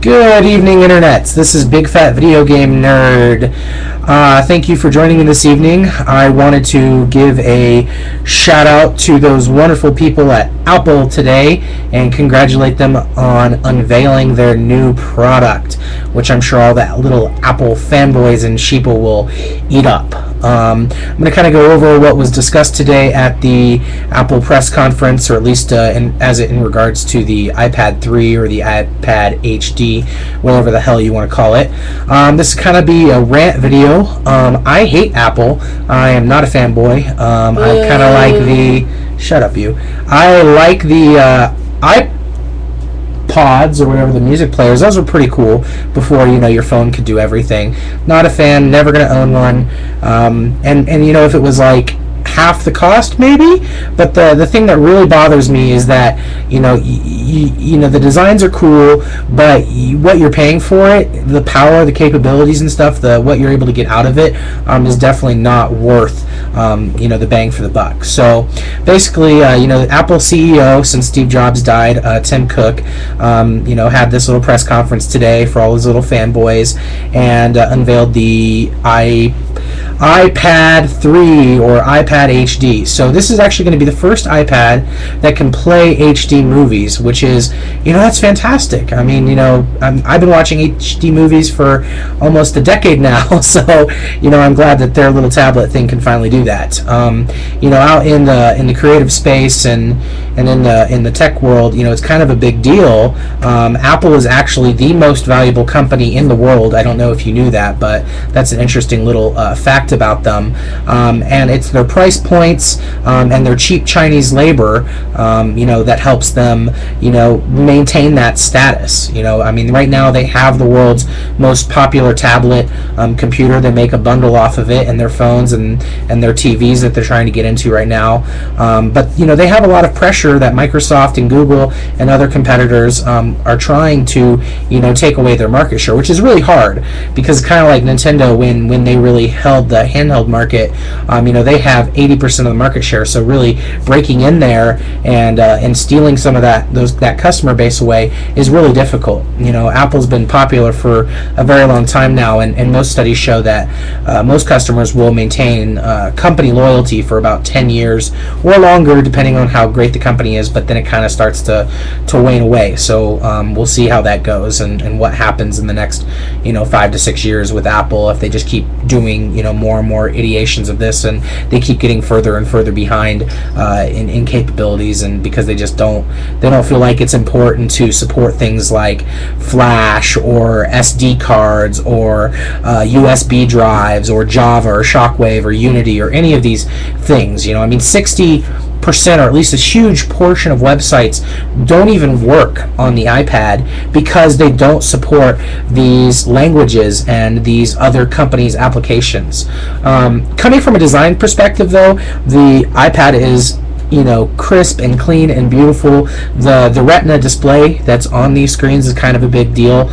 Good evening, internets. This is Big Fat Video Game Nerd. Thank you for joining me this evening. I wanted to give a shout out to those wonderful people at Apple today and congratulate them on unveiling their new product, which I'm sure all the little Apple fanboys and sheeple will eat up. I'm going to kind of go over what was discussed today at the Apple press conference, or at least in regards to the iPad 3 or the iPad HD, whatever the hell you want to call it. This is kind of be a rant video. I hate Apple. I am not a fanboy. I kind of like the... Shut up, you. I like the iPods or whatever, the music players. Those were pretty cool before, your phone could do everything. Not a fan, never going to own one. And if it was like half the cost maybe, but the thing that really bothers me is that the designs are cool, but what you're paying for it, the power, the capabilities and stuff, what you're able to get out of it is definitely not worth the bang for the buck. So basically, the Apple CEO since Steve Jobs died, Tim Cook, had this little press conference today for all his little fanboys and unveiled the iPad 3 or iPad HD. So this is actually going to be the first iPad that can play HD movies, which is, that's fantastic. I mean, I've been watching HD movies for almost a decade now, so, I'm glad that their little tablet thing can finally do that. Out in the creative space and in the tech world, it's kind of a big deal. Apple is actually the most valuable company in the world. I don't know if you knew that, but that's an interesting little fact about them. And it's their price points and their cheap Chinese labor, that helps them, maintain that status. Right now they have the world's most popular tablet computer. They make a bundle off of it and their phones and their TVs that they're trying to get into right now. But they have a lot of pressure that Microsoft and Google and other competitors are trying to, take away their market share, which is really hard because kind of like Nintendo when they really held the handheld market, they have 80% of the market share. So really breaking in there and stealing some of that customer base away is really difficult. Apple's been popular for a very long time now, and most studies show that most customers will maintain company loyalty for about 10 years or longer, depending on how great the company is. But then it kind of starts to wane away. So we'll see how that goes and what happens in the next 5 to 6 years with Apple if they just keep doing more and more ideations of this, and they keep getting further and further behind in capabilities, and because they don't feel like it's important to support things like Flash or SD cards or USB drives or Java or Shockwave or Unity or any of these things. 60%, or at least a huge portion of websites don't even work on the iPad because they don't support these languages and these other companies' applications. Coming from a design perspective, though, the iPad is crisp and clean and beautiful. The Retina display that's on these screens is kind of a big deal.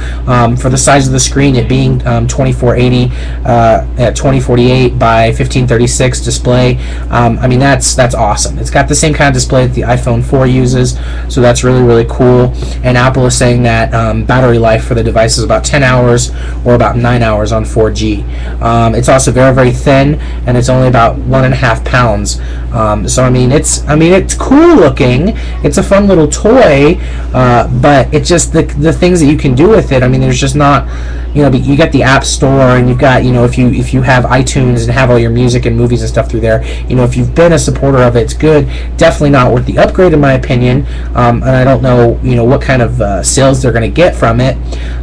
For the size of the screen, it being 2480 at 2048 by 1536 display, that's awesome. It's got the same kind of display that the iPhone 4 uses, so that's really, really cool. And Apple is saying that battery life for the device is about 10 hours or about 9 hours on 4G. It's also very, very thin, and it's only about 1.5 pounds. It's cool looking. It's a fun little toy, but it's just the things that you can do with it. There's just not, you got the App Store, and you've got, if you have iTunes and have all your music and movies and stuff through there, if you've been a supporter of it, it's good. Definitely not worth the upgrade in my opinion. And I don't know, what kind of sales they're going to get from it.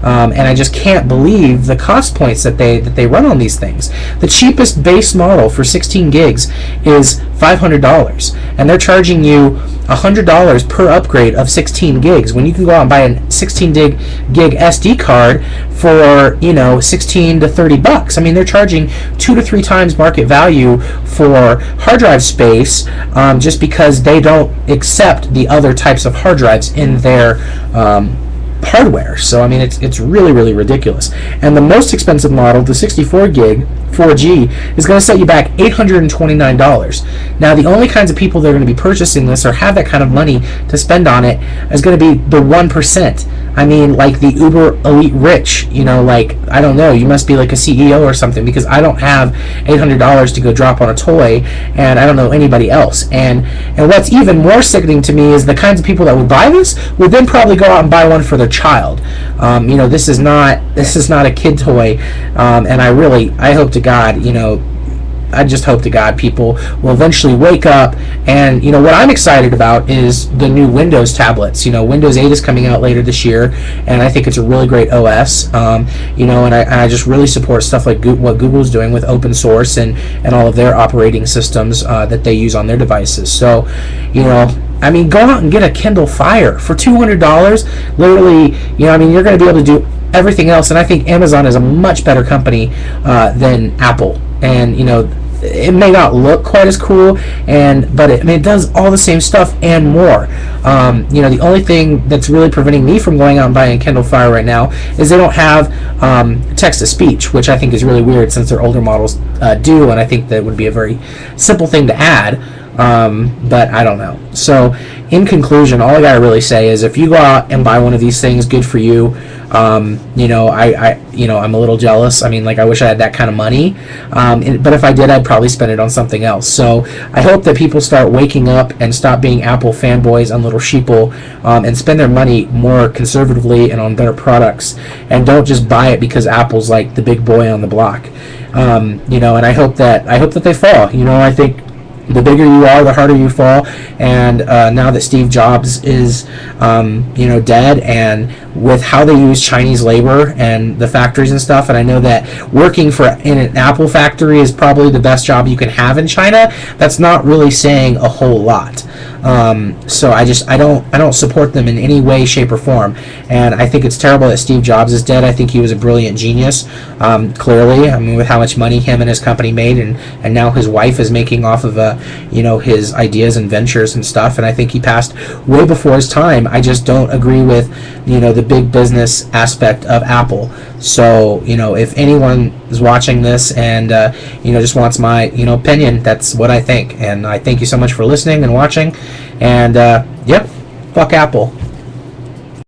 And I just can't believe the cost points that they run on these things. The cheapest base model for 16 gigs is $500, and they're charging you $100 per upgrade of 16 gigs when you can go out and buy a 16 gig SD card for 16 to 30 bucks. They're charging 2 to 3 times market value for hard drive space, just because they don't accept the other types of hard drives in their hardware. So it's really, really ridiculous. And the most expensive model, the 64 gig 4G is going to set you back $829. Now, the only kinds of people that are going to be purchasing this or have that kind of money to spend on it is going to be the 1%. I mean, like the uber elite rich, like, I don't know, you must be like a CEO or something, because I don't have $800 to go drop on a toy, and I don't know anybody else. And what's even more sickening to me is the kinds of people that would buy this would then probably go out and buy one for their child. This is not a kid toy, and I hope to God, I just hope to God people will eventually wake up. And what I'm excited about is the new Windows tablets. Windows 8 is coming out later this year, and I think it's a really great OS. And I just really support stuff like what Google's doing with open source and all of their operating systems that they use on their devices. So, go out and get a Kindle Fire for $200. Literally, you're going to be able to do everything else. And I think Amazon is a much better company than Apple. And it may not look quite as cool, but it does all the same stuff and more. The only thing that's really preventing me from going out and buying a Kindle Fire right now is they don't have text to speech, which I think is really weird since their older models do, and I think that would be a very simple thing to add. But I don't know. So, in conclusion, all I gotta really say is, if you go out and buy one of these things, good for you. I'm a little jealous. I wish I had that kind of money. But if I did, I'd probably spend it on something else. So I hope that people start waking up and stop being Apple fanboys and little sheeple, and spend their money more conservatively and on better products, and don't just buy it because Apple's like the big boy on the block. And I hope that they fall. I think the bigger you are, the harder you fall. And now that Steve Jobs is, dead, and with how they use Chinese labor and the factories and stuff, and I know that working in an Apple factory is probably the best job you can have in China. That's not really saying a whole lot. So I don't support them in any way, shape, or form. And I think it's terrible that Steve Jobs is dead. I think he was a brilliant genius, clearly. With how much money him and his company made, and now his wife is making off of his ideas and ventures and stuff. And I think he passed way before his time. I just don't agree with the big business aspect of Apple. So if anyone is watching this and just wants my opinion, that's what I think. And I thank you so much for listening and watching. And yep, fuck Apple.